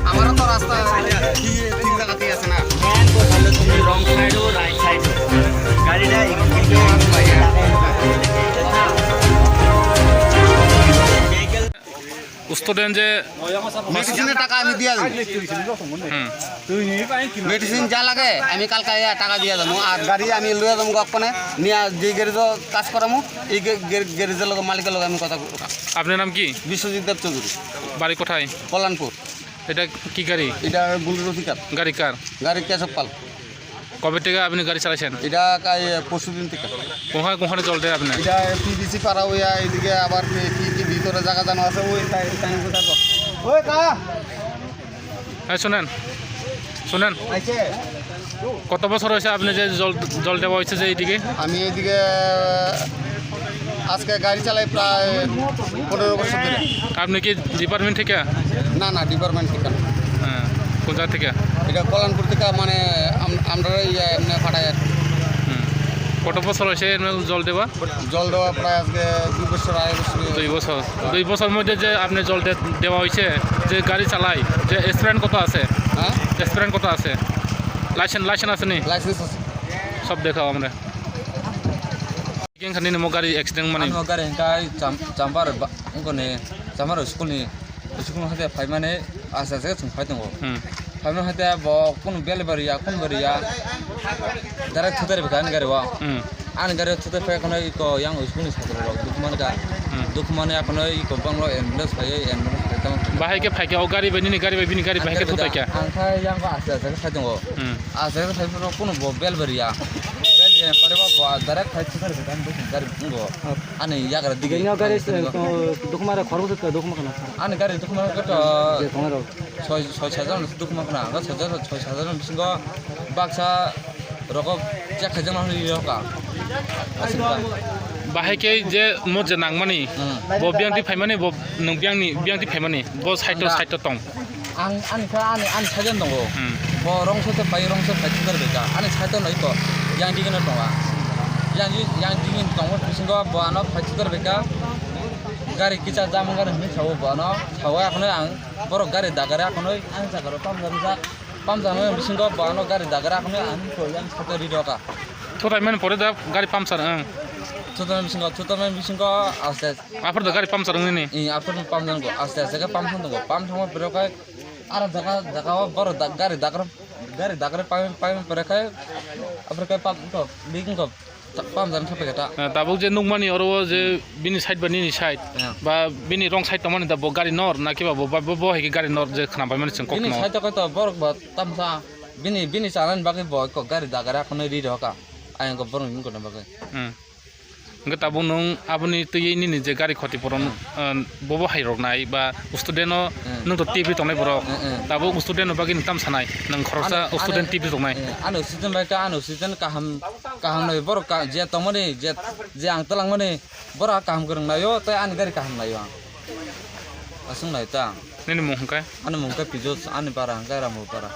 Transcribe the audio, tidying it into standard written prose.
আমারও তো রাস্তা ঠিক জায়গাতেই আছে না তুমি রং সাইড ও রাইট সাইড গাড়িটা স্টুডেন্ট যে মেডিসিনের টাকা আমি দিয়ে দেবো মেডিসিন যা লাগে আমি কালকে টাকা দিয়ে দেবো আর গাড়ি আমি লুয়ে দেবো গপনে নিয়ে যে গ্যারেজও কাজ করামো এই গ্যারেজের লোক মালিকের লোক আমি কথা। আপনার নাম কি? বিশ্বজিৎ দেব চৌধুরী। বাড়ি কোথায়? কল্যাণপুর। এটা কি গাড়ি? এটা বুলেরো পিকআপ। গাড়ি কার? গাড়ি কেশব পাল। কবে থেকে আপনি গাড়ি চালাইছেন? এটা পরশুদিন থেকে। কোথায় কোথায় জল দেয় আপনি? এটা পিডিসি পাড়া ওই এইদিকে আবার কি ভিতরে জায়গা জানো আছে ওই ওই কা হ্যাঁ শোনেন শোনেন কত বছর হয়েছে আপনি যে জল দেওয়া হয়েছে যে এইদিকে? আমি এইদিকে আজকে গাড়ি চালাই প্রায় 15 বছর ধরে। আপনি কি ডিপার্টমেন্ট থেকে? না না ডিপার্টমেন্ট থেকে না। হ্যাঁ কোন জায়গা থেকে? এটা কল্যাণপুর থেকে মানে আমরা এমনি ফাটাই আর কত বছর হয়েছে জল দেওয়া? জল দেওয়া প্রায় আজকে 2 বছর 2 বছর। 2 বছরের মধ্যে যে আপনি জল দেওয়া হয়েছে যে গাড়ি চালাই যে স্ট্যান্ড কত আছে? হ্যাঁ স্ট্যান্ড কত আছে? লাইসেন্স আছে নি? লাইসেন্স আছে সব দেখাও আমরা খানি mo গাড়ি অ্যাক্সিডেন্ট মানে mo gari kai chambar ngone chambar school ni hate phai mane asa se chung phai tongo phai mane hate bo kun bel bariya kun bariya direct thudar bekan gari wa an gari thudar phai kono ko yang school ni chhatro rok dukmane akono ko banglo ambulance phai tam bahai ke phai ke o gari bani bahai ke thudar kya an khai yang ko asa se phai tongo asa se phai ro kun bo bel bariya pare ba direct phai thudar bekan gari ngo ani yagra dige nya gari dokumara khorbo to dokuma kana ani gari dokuma to 6,000 dokuma kana ga 6,000 bisingo baksa rokok jak khajang na hili roka bahai ke je mo je nangmani bo biang ti phaimani bo nong biang ti phaimani bo side to tong an sajan dongo bo rongso to pai rongso phai thudar beka ani side nai ko yang digena tonga yang digin tongo bisingo bo ano phai thudar beka gari kicha jamang gari hme chawo bo ano chawa akhno ang borok gari dagara akhno ang jagaro pam jano bisingo bo ano gari dagara akhno ang ko yang satori roka thotai man pore da gari pump ang Tutan bisingo aste after the gari pump ni after pam jano aste ga pam thong pam thong bero kai ara jaga boro gari dagara pam pare kai after kai pam to bikin ko pam jan sapai kata tabuk je nungmani oro je bini side ba nini side ba bini wrong side tamani da bo gari nor na kiba bo bo hegi gari nor je khana bai mani sing bini kokno sai to kata borok ba tamsa bini salan bagai boy ko gari dagara kono ri roka ayang ko borong ko na bagai nge tabuk nung abuni tuyi nini je gari khoti poron bobo hairok nai ba student nung to tv tongnai borok tabuk student bagin tam sanai nang khorosa student tv tongnai anu season baika anu season kaham noi borok ka je tomoni je ang telang mani borok kaham gereng nayo tai an gari kaham nayo asung nai ta nini mung kai anu mungka pijot anu para angkai ramu para